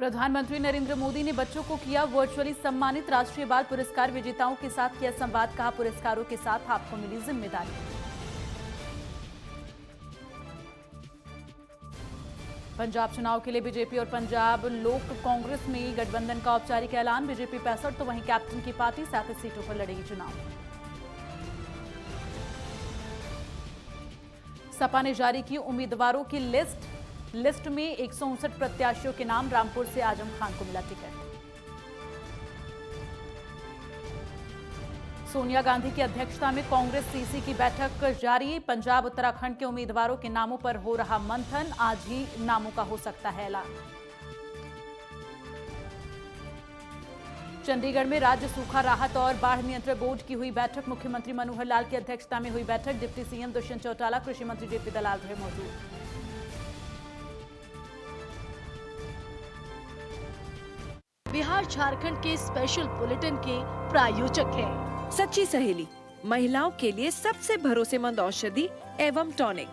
प्रधानमंत्री नरेंद्र मोदी ने बच्चों को किया वर्चुअली सम्मानित। राष्ट्रीय बाल पुरस्कार विजेताओं के साथ किया संवाद। कहा, पुरस्कारों के साथ आपको मिली जिम्मेदारी। पंजाब चुनाव के लिए बीजेपी और पंजाब लोक कांग्रेस में गठबंधन का औपचारिक ऐलान। बीजेपी 65 तो वहीं कैप्टन की पार्टी 37 सीटों पर लड़ेगी चुनाव। सपा ने जारी की उम्मीदवारों की लिस्ट में 159 प्रत्याशियों के नाम। रामपुर से आजम खान को मिला टिकट। सोनिया गांधी की अध्यक्षता में कांग्रेस सीसी की बैठक जारी। पंजाब उत्तराखंड के उम्मीदवारों के नामों पर हो रहा मंथन। आज ही नामों का हो सकता है ऐलान। चंडीगढ़ में राज्य सूखा राहत और बाढ़ नियंत्रण बोर्ड की हुई बैठक। मुख्यमंत्री मनोहर लाल की अध्यक्षता में हुई बैठक। डिप्टी सीएम दुष्यंत चौटाला, कृषि मंत्री जेपी दलाल रहे मौजूद। बिहार झारखंड के स्पेशल बुलेटिन के प्रायोजक हैं सच्ची सहेली, महिलाओं के लिए सबसे भरोसेमंद औषधि एवं टॉनिक।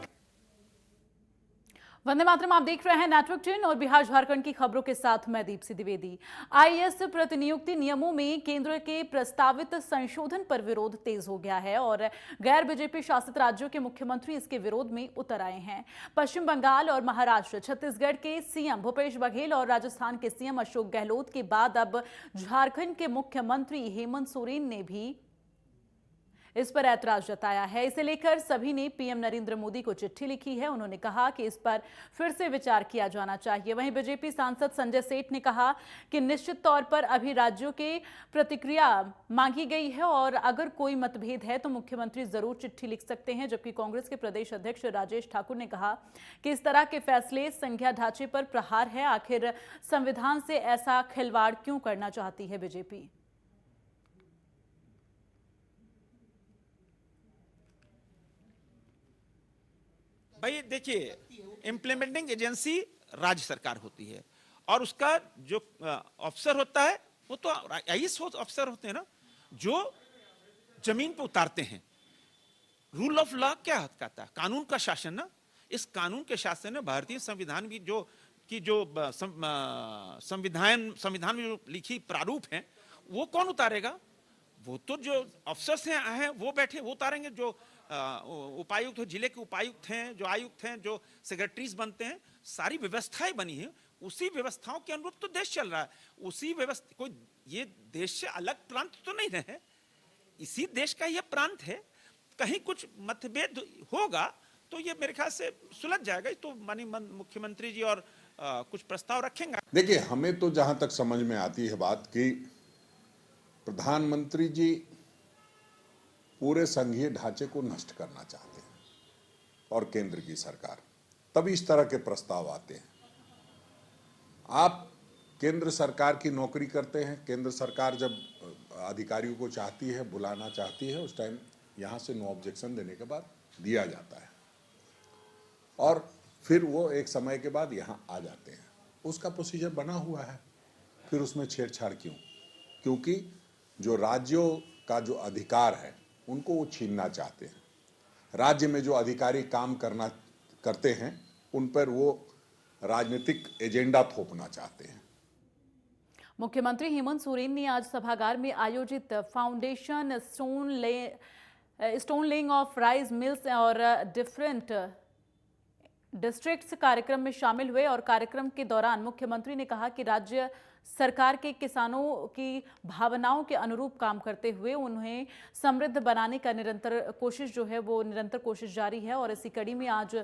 वंदे मातरम, आप देख रहे हैं नेटवर्क 10 और बिहार झारखंड की खबरों के साथ मैं दीप्ति द्विवेदी। आईएएस प्रतिनियुक्ति नियमों में केंद्र के प्रस्तावित संशोधन पर विरोध तेज हो गया है और गैर बीजेपी शासित राज्यों के मुख्यमंत्री इसके विरोध में उतर आए हैं। पश्चिम बंगाल और महाराष्ट्र, छत्तीसगढ़ के सीएम भूपेश बघेल और राजस्थान के सीएम अशोक गहलोत के बाद अब झारखंड के मुख्यमंत्री हेमंत सोरेन ने भी इस पर ऐतराज जताया है। इसे लेकर सभी ने पीएम नरेंद्र मोदी को चिट्ठी लिखी है। उन्होंने कहा कि इस पर फिर से विचार किया जाना चाहिए। वहीं बीजेपी सांसद संजय सेठ ने कहा कि निश्चित तौर पर अभी राज्यों की प्रतिक्रिया मांगी गई है और अगर कोई मतभेद है तो मुख्यमंत्री जरूर चिट्ठी लिख सकते हैं। जबकि कांग्रेस के प्रदेश अध्यक्ष राजेश ठाकुर ने कहा कि इस तरह के फैसले संघीय ढांचे पर प्रहार है। आखिर संविधान से ऐसा खिलवाड़ क्यों करना चाहती है बीजेपी। भाई देखिए, इम्प्लीमेंटिंग एजेंसी राज्य सरकार होती है और उसका जो अफसर होता है वो तो आईएएस अफसर होते हैं ना, जो जमीन पे उतारते हैं। रूल ऑफ लॉ क्या कहता है? कानून का शासन ना। इस कानून के शासन में भारतीय संविधान भी जो संविधान में जो लिखी प्रारूप है वो कौन उतारेगा? वो तो जो अफसर हैं वो बैठे, वो उतारेंगे। जो उपायुक्त, जिले के उपायुक्त हैं, जो आयुक्त हैं, जो सेक्रेटरीज बनते हैं, सारी व्यवस्थाएं बनी है। उसी व्यवस्थाओं के अनुरूप तो देश चल रहा है। उसी व्यवस्था, कोई ये देश से अलग प्रांत तो नहीं रहे, इसी देश का ये प्रांत है। कहीं कुछ मतभेद होगा तो ये मेरे ख्याल से सुलझ जाएगा। तो मुख्यमंत्री जी और कुछ प्रस्ताव रखेंगे। देखिए, हमें तो जहां तक समझ में आती है बात कि प्रधानमंत्री जी पूरे संघीय ढांचे को नष्ट करना चाहते हैं और केंद्र की सरकार, तभी इस तरह के प्रस्ताव आते हैं। आप केंद्र सरकार की नौकरी करते हैं, केंद्र सरकार जब अधिकारियों को चाहती है, बुलाना चाहती है, उस टाइम यहां से नो ऑब्जेक्शन देने के बाद दिया जाता है और फिर वो एक समय के बाद यहां आ जाते हैं। उसका प्रोसीजर बना हुआ है, फिर उसमें छेड़छाड़ क्यों? क्योंकि जो राज्यों का जो अधिकार है उनको वो छीनना चाहते हैं। राज्य में जो अधिकारी काम करते हैं उन पर वो राजनीतिक एजेंडा थोपना चाहते हैं। मुख्यमंत्री हेमंत सोरेन ने आज सभागार में आयोजित foundation stone laying of rice mills और डिफरेंट डिस्ट्रिक्ट्स कार्यक्रम में शामिल हुए और कार्यक्रम के दौरान मुख्यमंत्री ने कहा कि राज्य सरकार के किसानों की भावनाओं के अनुरूप काम करते हुए उन्हें समृद्ध बनाने का निरंतर कोशिश जारी है। और इसी कड़ी में आज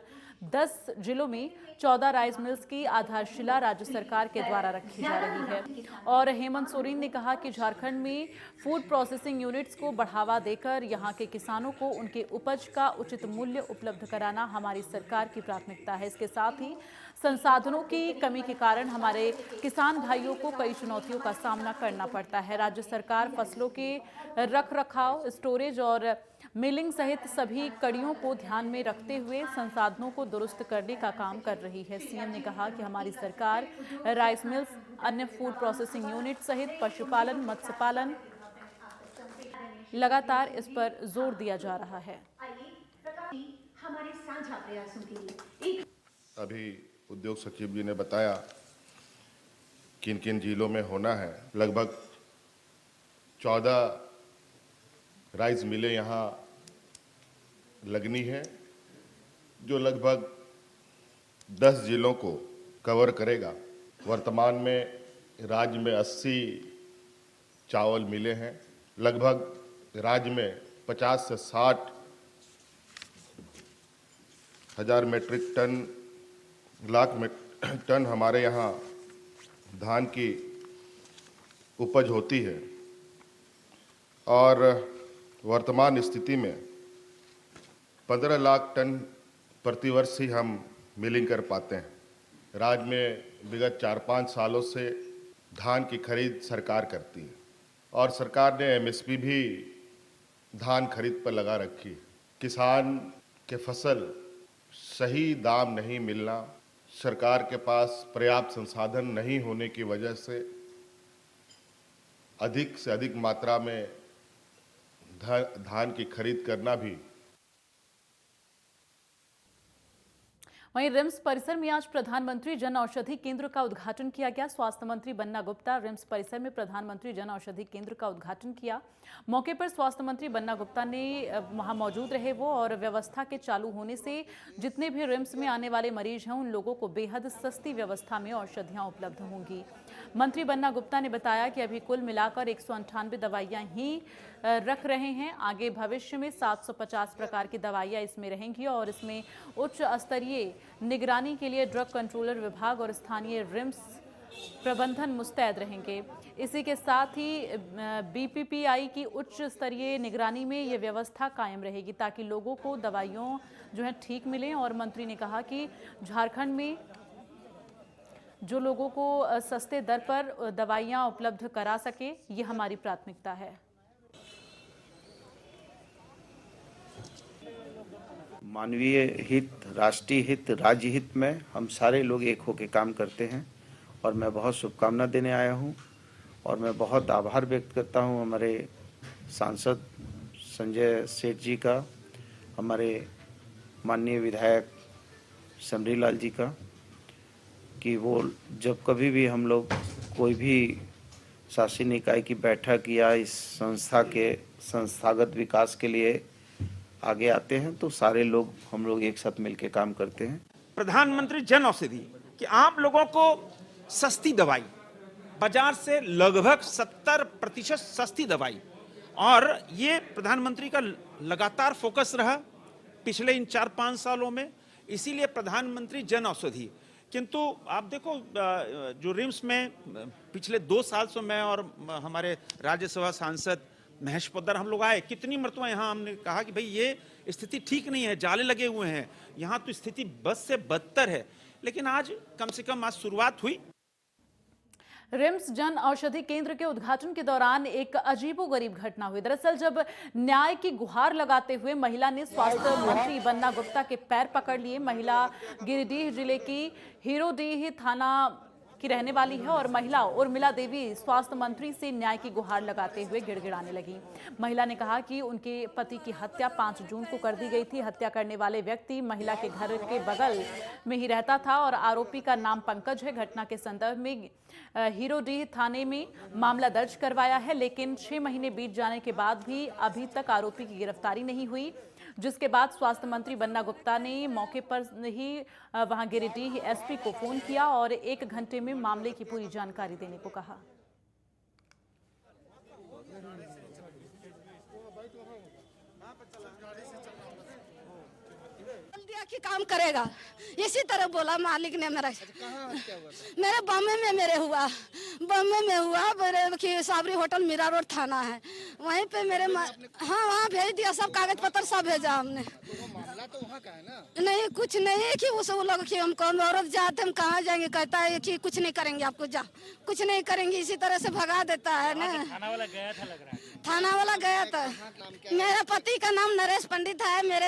10 जिलों में 14 राइस मिल्स की आधारशिला राज्य सरकार के द्वारा रखी जा रही है। और हेमंत सोरेन ने कहा कि झारखंड में फूड प्रोसेसिंग यूनिट्स को बढ़ावा देकर यहां के किसानों को उनके उपज का उचित मूल्य उपलब्ध कराना हमारी सरकार की प्राथमिकता है। इसके साथ ही संसाधनों की कमी के कारण हमारे किसान भाइयों को कई चुनौतियों का सामना करना पड़ता है। राज्य सरकार फसलों के रखरखाव, स्टोरेज और मिलिंग सहित सभी कड़ियों को ध्यान में रखते हुए संसाधनों को दुरुस्त करने का काम कर रही है। सीएम ने कहा कि हमारी सरकार राइस मिल्स, अन्य फूड प्रोसेसिंग यूनिट सहित पशुपालन, मत्स्य पालन, लगातार इस पर जोर दिया जा रहा है। अभी उद्योग सचिव जी ने बताया किन किन जिलों में होना है। लगभग 14 राइस मिलें यहाँ लगनी है, जो लगभग 10 जिलों को कवर करेगा। वर्तमान में राज्य में 80 चावल मिले हैं। लगभग राज्य में 50 से 60 हजार मेट्रिक टन लाख टन हमारे यहाँ धान की उपज होती है और वर्तमान स्थिति में 15 लाख टन प्रतिवर्ष ही हम मिलिंग कर पाते हैं। राज्य में विगत 4-5 सालों से धान की खरीद सरकार करती है और सरकार ने एमएसपी भी धान खरीद पर लगा रखी है। किसान के फसल सही दाम नहीं मिलना, सरकार के पास पर्याप्त संसाधन नहीं होने की वजह से अधिक मात्रा में धान की खरीद करना भी। वहीं रिम्स परिसर में आज प्रधानमंत्री जन औषधि केंद्र का उद्घाटन किया गया। स्वास्थ्य मंत्री बन्ना गुप्ता रिम्स परिसर में प्रधानमंत्री जन औषधि केंद्र का उद्घाटन किया। मौके पर स्वास्थ्य मंत्री बन्ना गुप्ता ने वहां मौजूद रहे वो और व्यवस्था के चालू होने से जितने भी रिम्स में आने वाले मरीज हैं उन लोगों को बेहद सस्ती व्यवस्था में औषधियां उपलब्ध होंगी। मंत्री बन्ना गुप्ता ने बताया कि अभी कुल मिलाकर 198 दवाइयां ही रख रहे हैं। आगे भविष्य में 750 प्रकार की दवाइयां इसमें रहेंगी और इसमें उच्च स्तरीय निगरानी के लिए ड्रग कंट्रोलर विभाग और स्थानीय रिम्स प्रबंधन मुस्तैद रहेंगे। इसी के साथ ही बीपीपीआई की उच्च स्तरीय निगरानी में ये व्यवस्था कायम रहेगी ताकि लोगों को दवाइयों जो है ठीक मिलें। और मंत्री ने कहा कि झारखंड में जो लोगों को सस्ते दर पर दवाइयां उपलब्ध करा सके, ये हमारी प्राथमिकता है। मानवीय हित, राष्ट्रीय हित, राज्य हित में हम सारे लोग एक होकर काम करते हैं और मैं बहुत शुभकामना देने आया हूं और मैं बहुत आभार व्यक्त करता हूं हमारे सांसद संजय सेठ जी का, हमारे माननीय विधायक समरीलाल जी का, कि वो जब कभी भी हम लोग कोई भी शासकीय इकाई की बैठक या इस संस्था के संस्थागत विकास के लिए आगे आते हैं तो सारे लोग हम लोग एक साथ मिलकर काम करते हैं। प्रधानमंत्री जन औषधि कि आप लोगों को सस्ती दवाई, बाजार से लगभग 70% सस्ती दवाई, और ये प्रधानमंत्री का लगातार फोकस रहा पिछले इन 4-5 सालों में, इसीलिए प्रधानमंत्री जन औषधि। किंतु आप देखो जो रिम्स में पिछले 2 साल से मैं और हमारे राज्यसभा सांसद महेश पोद्दार हम लोग आए, कितनी मरतबा यहाँ हमने कहा कि भाई ये स्थिति ठीक नहीं है, जाले लगे हुए हैं, यहाँ तो स्थिति बद से बदतर है। लेकिन आज कम से कम आज शुरुआत हुई। रिम्स जन औषधि केंद्र के उद्घाटन के दौरान एक अजीबोगरीब घटना हुई। दरअसल जब न्याय की गुहार लगाते हुए महिला ने स्वास्थ्य मंत्री बन्ना गुप्ता के पैर पकड़ लिए। महिला गिरिडीह जिले की हीरोडीह थाना की रहने वाली है और महिला उर्मिला देवी स्वास्थ्य मंत्री से न्याय की गुहार लगाते हुए गिड़गिड़ाने लगी। महिला ने कहा कि उनके पति की हत्या 5 जून को कर दी गई थी। हत्या करने वाले व्यक्ति महिला के घर के बगल में ही रहता था और आरोपी का नाम पंकज है। घटना के संदर्भ में हीरोडीह थाने में मामला दर्ज करवाया है, लेकिन 6 महीने बीत जाने के बाद भी अभी तक आरोपी की गिरफ्तारी नहीं हुई, जिसके बाद स्वास्थ्य मंत्री बन्ना गुप्ता ने मौके पर ही वहां गिरिडीह एसपी को फोन किया और 1 घंटे में मामले की पूरी जानकारी देने को कहा। कि काम करेगा, इसी तरह बोला मालिक ने। मेरे बम्बे में हुआ साबरी होटल मीरा रोड थाना है, वहीं पे मेरे हाँ वहाँ भेज दिया, सब कागज पत्र सब भेजा हमने। मामला तो वहाँ का है ना? नहीं कुछ नहीं कि वो सब लोग कि हम कौन औरत जाते हम कहाँ जाएंगे, कहता है कि कुछ नहीं करेंगे, आपको जा कुछ नहीं करेंगे, इसी तरह से भगा देता है ना। थाना वाला गया था, लग रहा है थाना वाला गया था। मेरे पति का नाम नरेश पंडित है, मेरे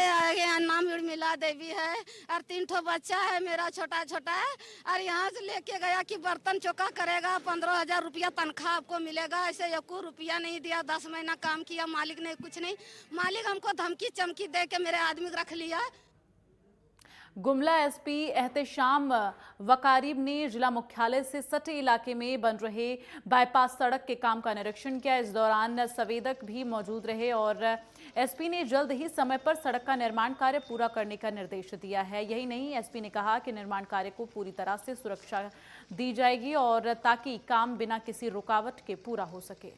नाम उर्मिला देवी है और 3 ठो बच्चा है मेरा छोटा छोटा है। और यहाँ से लेके गया कि बर्तन चौका करेगा, 15,000 रुपया तनख्वाह आपको मिलेगा। ऐसे 1 रुपया नहीं दिया, 10 महीना काम किया, मालिक ने कुछ नहीं। मालिक हमको धमकी चमकी दे के मेरे आदमी रख लिया। गुमला एसपी एहतेशाम वकारीब ने जिला मुख्यालय से सटे इलाके में बन रहे बाईपास सड़क के काम का निरीक्षण किया। इस दौरान संवेदक भी मौजूद रहे और एसपी ने जल्द ही समय पर सड़क का निर्माण कार्य पूरा करने का निर्देश दिया है। यही नहीं, एसपी ने कहा कि निर्माण कार्य को पूरी तरह से सुरक्षा दी जाएगी और ताकि काम बिना किसी रुकावट के पूरा हो सके।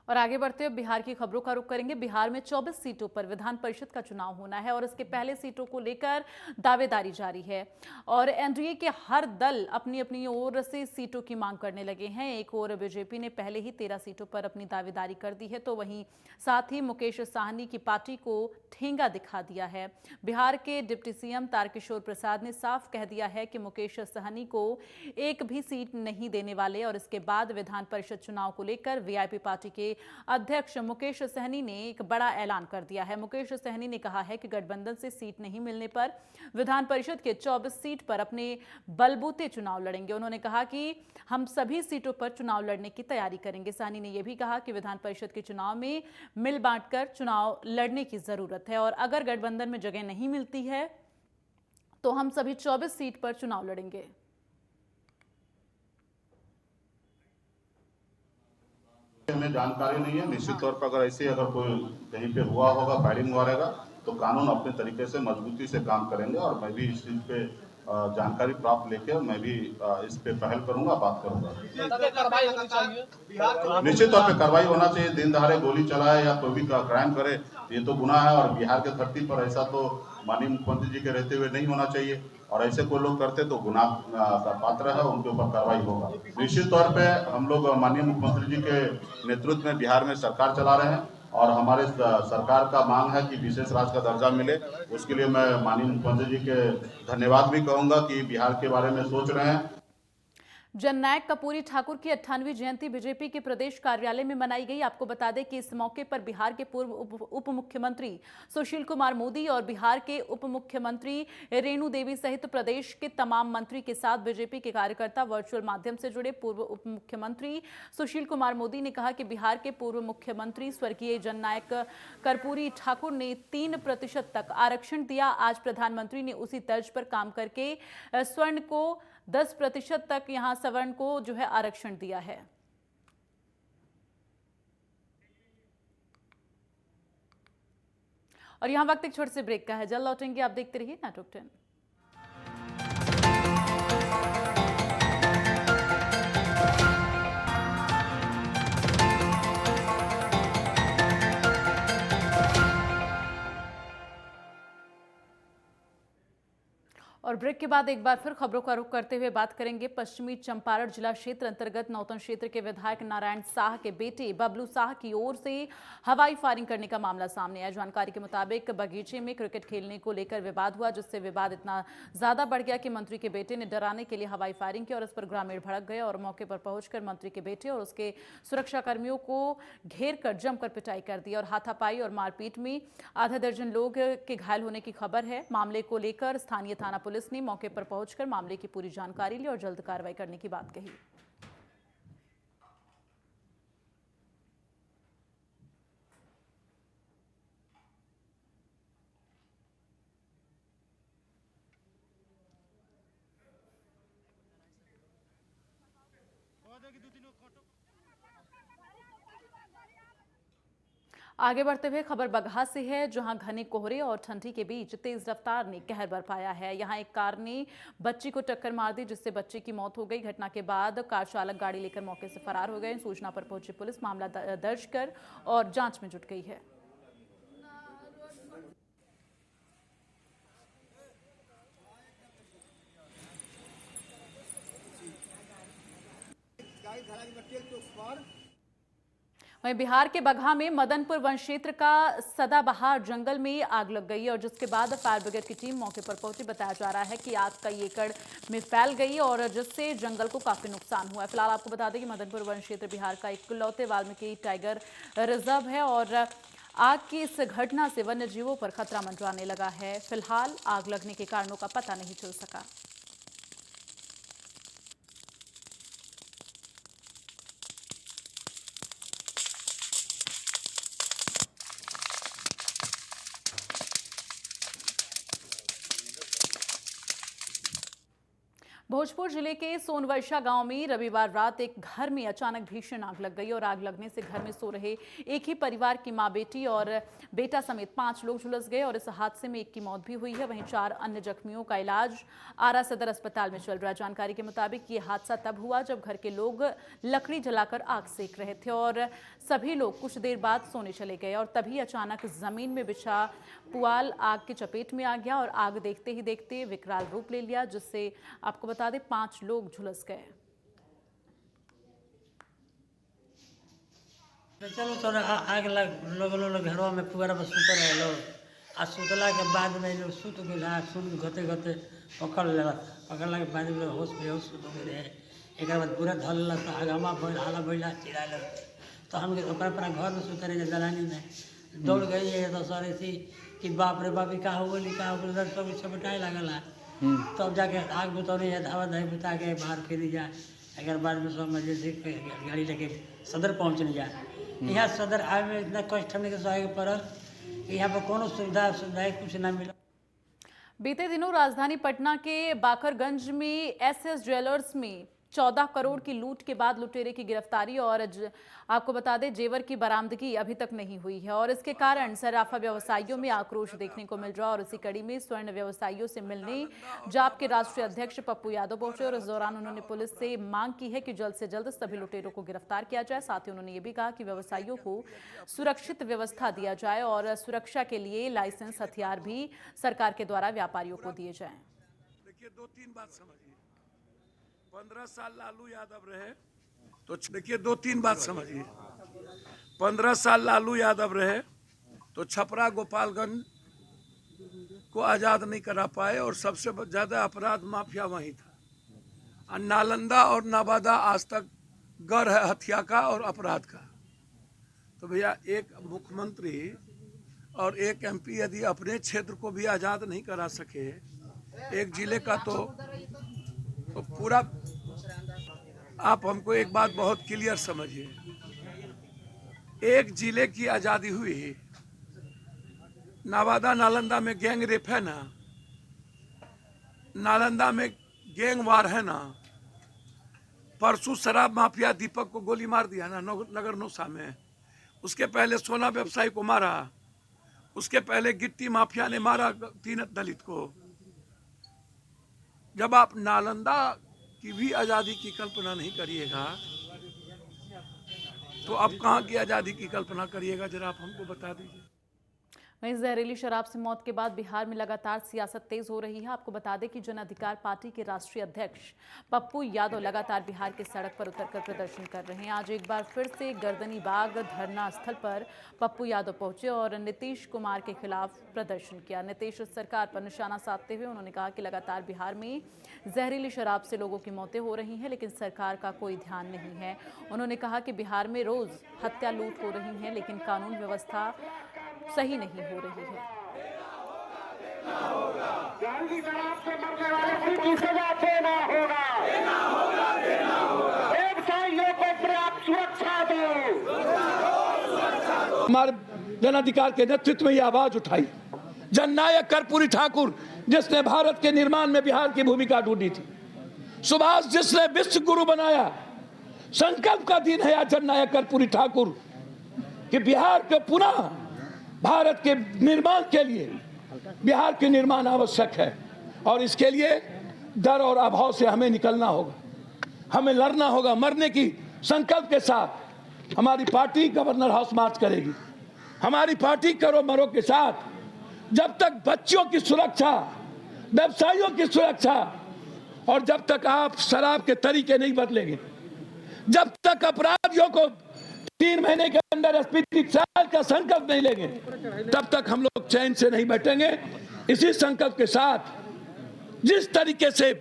और आगे बढ़ते हुए बिहार की खबरों का रुख करेंगे। बिहार में 24 सीटों पर विधान परिषद का चुनाव होना है और इसके पहले सीटों को लेकर दावेदारी जारी है और एनडीए के हर दल अपनी अपनी ओर से सीटों की मांग करने लगे हैं। एक ओर बीजेपी ने पहले ही 13 सीटों पर अपनी दावेदारी कर दी है, तो वहीं साथ ही मुकेश साहनी की पार्टी को ठेंगा दिखा दिया है। बिहार के डिप्टी सीएम तारकिशोर प्रसाद ने साफ कह दिया है कि मुकेश साहनी को एक भी सीट नहीं देने वाले और इसके बाद विधान परिषद चुनाव को लेकर वीआईपी पार्टी के अध्यक्ष मुकेश सहनी ने एक बड़ा ऐलान कर दिया है। मुकेश सहनी ने कहा है कि गठबंधन से सीट नहीं मिलने पर विधान परिषद के 24 सीट पर अपने बलबूते चुनाव लड़ेंगे। उन्होंने कहा कि हम सभी सीटों पर चुनाव लड़ने की तैयारी करेंगे। सहनी ने यह भी कहा कि विधान परिषद के चुनाव में मिल बांटकर चुनाव लड़ने की जरूरत है और अगर गठबंधन में जगह नहीं मिलती है तो हम सभी 24 सीट पर चुनाव लड़ेंगे। हमें जानकारी नहीं है। निश्चित तौर पर अगर कोई कहीं पे हुआ होगा, फायरिंग हुआ रहेगा, तो कानून अपने तरीके से मजबूती से काम करेंगे और मैं भी इस चीज पे जानकारी प्राप्त लेकर मैं भी इस पे पहल करूंगा, बात करूंगा। निश्चित तौर पे कार्रवाई होना चाहिए। दिन दहाड़े गोली चलाए या कोई भी क्राइम करे ये तो गुनाह है और बिहार के धरती पर ऐसा तो माननीय मुख्यमंत्री जी के रहते हुए नहीं होना चाहिए और ऐसे कोई लोग करते तो गुनाह का पात्र है, उनके ऊपर कार्रवाई होगा। निश्चित तौर पे हम लोग माननीय मुख्यमंत्री जी के नेतृत्व में बिहार में सरकार चला रहे हैं और हमारे सरकार का मांग है कि विशेष राज्य का दर्जा मिले। उसके लिए मैं माननीय मुख्यमंत्री जी के धन्यवाद भी कहूंगा कि बिहार के बारे में सोच रहे हैं। जननायक कर्पूरी ठाकुर की 98वीं जयंती बीजेपी के प्रदेश कार्यालय में मनाई गई। आपको बता दें कि इस मौके पर बिहार के पूर्व उप मुख्यमंत्री सुशील कुमार मोदी और बिहार के उप मुख्यमंत्री रेणु देवी सहित प्रदेश के तमाम मंत्री के साथ बीजेपी के कार्यकर्ता वर्चुअल माध्यम से जुड़े। पूर्व उप मुख्यमंत्री सुशील कुमार मोदी ने कहा कि बिहार के पूर्व मुख्यमंत्री स्वर्गीय जननायक कर्पूरी ठाकुर ने 3% तक आरक्षण दिया। आज प्रधानमंत्री ने उसी तर्ज पर काम करके स्वर्ण को 10% तक यहां सवर्ण को जो है आरक्षण दिया है। और यहां वक्त एक छोटे से ब्रेक का है, जल्द लौटेंगे। आप देखते रहिए नेटवर्क 10। और ब्रेक के बाद एक बार फिर खबरों का रुख करते हुए बात करेंगे पश्चिमी चंपारण जिला क्षेत्र अंतर्गत नौतन क्षेत्र के विधायक नारायण साह के बेटे बबलू साह की ओर से हवाई फायरिंग करने का मामला सामने आया। जानकारी के मुताबिक बगीचे में क्रिकेट खेलने को लेकर विवाद हुआ, जिससे विवाद इतना ज्यादा बढ़ गया कि मंत्री के बेटे ने डराने के लिए हवाई फायरिंग की और इस पर ग्रामीण भड़क गए और मौके पर पहुंचकर मंत्री के बेटे और उसके सुरक्षाकर्मियों को घेर कर जमकर पिटाई कर दी और हाथापाई और मारपीट में आधा दर्जन लोग के घायल होने की खबर है। मामले को लेकर स्थानीय थाना पुलिस ने मौके पर पहुंचकर मामले की पूरी जानकारी ली और जल्द कार्रवाई करने की बात कही। आगे बढ़ते हुए खबर बगहा से है, जहां घने कोहरे और ठंडी के बीच तेज रफ्तार ने कहर बरपाया है। यहां एक कार ने बच्ची को टक्कर मार दी, जिससे बच्चे की मौत हो गई। घटना के बाद कार चालक गाड़ी लेकर मौके से फरार हो गए। सूचना पर पहुंची पुलिस मामला दर्ज कर और जांच में जुट गई है। वहीं बिहार के बगहा में मदनपुर वन क्षेत्र का सदाबहार जंगल में आग लग गई और जिसके बाद फायर ब्रिगेड की टीम मौके पर पहुंची। बताया जा रहा है कि आग कई एकड़ में फैल गई और जिससे जंगल को काफी नुकसान हुआ है। फिलहाल आपको बता दें कि मदनपुर वन क्षेत्र बिहार का इकलौते वाल्मीकि टाइगर रिजर्व है और आग की इस घटना से वन्य जीवों पर खतरा मंडराने लगा है। फिलहाल आग लगने के कारणों का पता नहीं चल सका। भोजपुर जिले के सोनवर्षा गांव में रविवार रात एक घर में अचानक भीषण आग लग गई और आग लगने से घर में सो रहे एक ही परिवार की मां, बेटी और बेटा समेत 5 लोग झुलस गए और इस हादसे में एक की मौत भी हुई है। वहीं 4 अन्य जख्मियों का इलाज आरा सदर अस्पताल में चल रहा है। जानकारी के मुताबिक ये हादसा तब हुआ जब घर के लोग लकड़ी जलाकर आग सेक रहे थे और सभी लोग कुछ देर बाद सोने चले गए और तभी अचानक जमीन में बिछा पुआल आग की चपेट में आ गया और आग देखते ही देखते विकराल रूप ले लिया, जिससे आपको बता दें 5 लोग झुलस गए। चलो तो आग लोग घरों में पुअरा में सुत रहे लोग आ सुतला के बाद में लोग सुत गए सुन गते गते पकड़ला के बाद में होश बेहोश सुत गए। एक बाद पूरा धल आगमा हाला बैला चिरा तो हम अपना घर में सुत रहे दलानी में दौड़ गई है तो सर ऐसी कि बाप रे बाप का हो गई सब छपटाए लगल है। तब जाके आग बुतौनी है धावा धाई बुता के बाहर फिर जाए। अगर बाद में सब मजे से गाड़ी लेके सदर पहुँचने जाए। यहाँ सदर आए में इतना कष्ट हमने के सहे पड़ल, यहाँ पर कोनो सुविधा कुछ ना मिला। बीते दिनों राजधानी पटना के बाकरगंज में SS ज्वेलर्स में 14 करोड़ की लूट के बाद लुटेरे की गिरफ्तारी और आपको बता दें जेवर की बरामदगी अभी तक नहीं हुई है और इसके कारण सराफा व्यवसायियों में आक्रोश देखने को मिल रहा है। और इसी कड़ी में स्वर्ण व्यवसायियों से मिलने जाप के राष्ट्रीय अध्यक्ष पप्पू यादव पहुंचे और इस दौरान उन्होंने पुलिस से मांग की है कि जल्द से जल्द सभी लुटेरों को गिरफ्तार किया जाए। साथ ही उन्होंने ये भी कहा कि व्यवसायियों को सुरक्षित व्यवस्था दिया जाए और सुरक्षा के लिए लाइसेंस हथियार भी सरकार के द्वारा व्यापारियों को दिए जाए। देखिए 2-3 बात समझिए, 15 साल लालू यादव रहे तो देखिए 2-3 बात समझिए, 15 साल लालू यादव रहे तो छपरा गोपालगंज को आज़ाद नहीं करा पाए और सबसे ज़्यादा अपराध माफिया वहीं था। और नालंदा और नवादा आज तक गढ़ है हत्या का और अपराध का। तो भैया एक मुख्यमंत्री और एक MP यदि अपने क्षेत्र को भी आज़ाद नहीं करा सके एक जिले का तो पूरा। आप हमको एक बात बहुत क्लियर समझिए, एक जिले की आज़ादी हुई, नवादा नालंदा में गैंग रेप है ना, नालंदा में गैंग वार है ना, परसों शराब माफिया दीपक को गोली मार दिया ना नगर नौसा में, उसके पहले सोना व्यवसायी को मारा, उसके पहले गिट्टी माफिया ने मारा 3 दलित को। जब आप नालंदा की भी आज़ादी की कल्पना नहीं करिएगा तो आप कहाँ की आज़ादी की कल्पना करिएगा, जरा आप हमको बता दीजिए। वहीं जहरीली शराब से मौत के बाद बिहार में लगातार सियासत तेज हो रही है। आपको बता दें कि जन अधिकार पार्टी के राष्ट्रीय अध्यक्ष पप्पू यादव लगातार बिहार के सड़क पर उतरकर प्रदर्शन कर रहे हैं। आज एक बार फिर से गर्दनी बाग धरना स्थल पर पप्पू यादव पहुंचे और नीतीश कुमार के खिलाफ प्रदर्शन किया। नीतीश सरकार पर निशाना साधते हुए उन्होंने कहा कि लगातार बिहार में जहरीली शराब से लोगों की मौतें हो रही हैं, लेकिन सरकार का कोई ध्यान नहीं है। उन्होंने कहा कि बिहार में रोज हत्या लूट हो रही है, लेकिन कानून व्यवस्था सही नहीं हो रही है। हमारे जन अधिकार के नेतृत्व में ये आवाज उठाई जननायक कर्पूरी ठाकुर, जिसने भारत के निर्माण में बिहार की भूमिका ढूंढी थी, सुभाष जिसने विश्व गुरु बनाया। संकल्प का दिन है आज जननायक कर्पूरी ठाकुर कि बिहार को पुनः भारत के निर्माण के लिए बिहार के निर्माण आवश्यक है और इसके लिए डर और अभाव से हमें निकलना होगा, हमें लड़ना होगा। मरने की संकल्प के साथ हमारी पार्टी गवर्नर हाउस मार्च करेगी। हमारी पार्टी करो मरो के साथ जब तक बच्चों की सुरक्षा, व्यवसायियों की सुरक्षा और जब तक आप शराब के तरीके नहीं बदलेंगे, जब तक अपराधियों को 3 महीने के अंदर SP साल का संकल्प नहीं लेंगे, तब तक हम लोग चैन से नहीं बैठेंगे। इसी संकल्प के साथ जिस तरीके से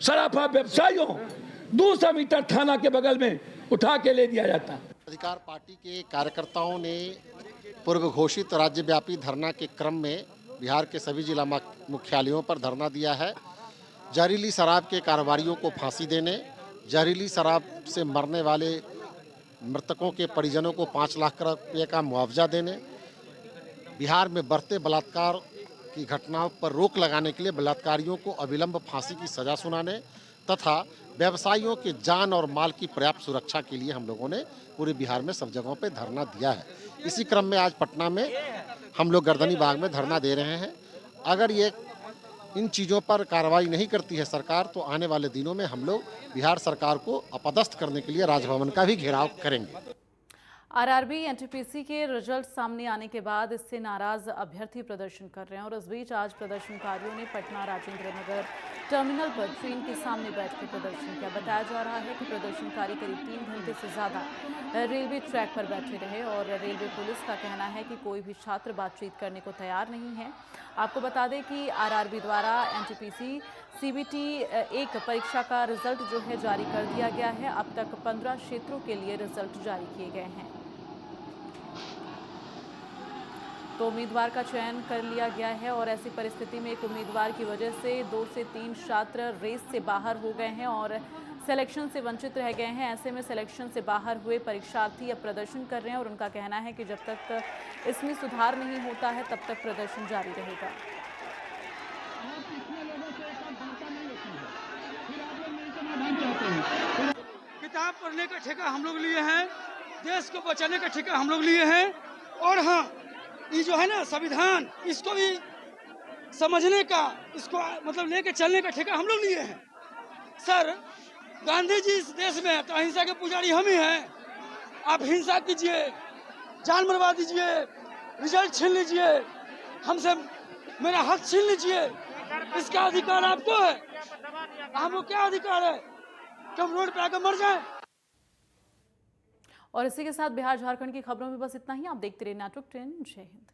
सराफा व्यवसायियों 200 मीटर थाना के बगल में उठा के ले दिया जाता। अधिकार पार्टी के कार्यकर्ताओं ने पूर्व घोषित राज्यव्यापी धरना के क्रम में बिहार के सभी जिला मुख्यालयों पर धरना दिया है। जहरीली शराब के कारोबारियों को फांसी देने, जहरीली शराब से मरने वाले मृतकों के परिजनों को 5 लाख रुपये का मुआवजा देने, बिहार में बढ़ते बलात्कार की घटनाओं पर रोक लगाने के लिए बलात्कारियों को अविलंब फांसी की सजा सुनाने तथा व्यवसायियों के जान और माल की पर्याप्त सुरक्षा के लिए हम लोगों ने पूरे बिहार में सब जगहों पे धरना दिया है। इसी क्रम में आज पटना में हम लोग गर्दनी बाग में धरना दे रहे हैं। अगर ये इन चीज़ों पर कार्रवाई नहीं करती है सरकार, तो आने वाले दिनों में हम लोग बिहार सरकार को अपदस्थ करने के लिए राजभवन का भी घेराव करेंगे। आरआरबी एनटीपीसी के रिजल्ट सामने आने के बाद इससे नाराज अभ्यर्थी प्रदर्शन कर रहे हैं और इस बीच आज प्रदर्शनकारियों ने पटना राजेंद्र नगर टर्मिनल पर ट्रेन के सामने बैठकर प्रदर्शन किया। बताया जा रहा है कि प्रदर्शनकारी करीब 3 घंटे से ज़्यादा रेलवे ट्रैक पर बैठे रहे और रेलवे पुलिस का कहना है कि कोई भी छात्र बातचीत करने को तैयार नहीं है। आपको बता दें कि आरआरबी द्वारा एनटीपीसी सीबीटी 1 परीक्षा का रिजल्ट जो है जारी कर दिया गया है। अब तक 15 क्षेत्रों के लिए रिजल्ट जारी किए गए हैं, तो उम्मीदवार का चयन कर लिया गया है और ऐसी परिस्थिति में एक उम्मीदवार की वजह से 2 से 3 छात्र रेस से बाहर हो गए हैं और सिलेक्शन से वंचित रह गए हैं। ऐसे में सिलेक्शन से बाहर हुए परीक्षार्थी अब प्रदर्शन कर रहे हैं और उनका कहना है कि जब तक इसमें सुधार नहीं होता है तब तक प्रदर्शन जारी रहेगा। किताब पढ़ने का ठेका हम लोग लिए हैं, देश को बचाने का ठेका हम लोग लिए हैं और हाँ, ये जो है ना संविधान, इसको भी समझने का, इसको मतलब लेके चलने का ठेका हम लोग लिए हैं। सर, गांधी जी इस देश में तो अहिंसा के पुजारी हम ही हैं। आप हिंसा कीजिए, जान मरवा दीजिए, रिजल्ट छीन लीजिए, हमसे मेरा हक छीन लीजिए, इसका अधिकार आपको है। हमको क्या अधिकार है कि हम रोड पे आकर मर जाएं? और इसी के साथ बिहार झारखंड की खबरों में बस इतना ही। आप देखते रहिए नेटवर्क 10। जय हिंद।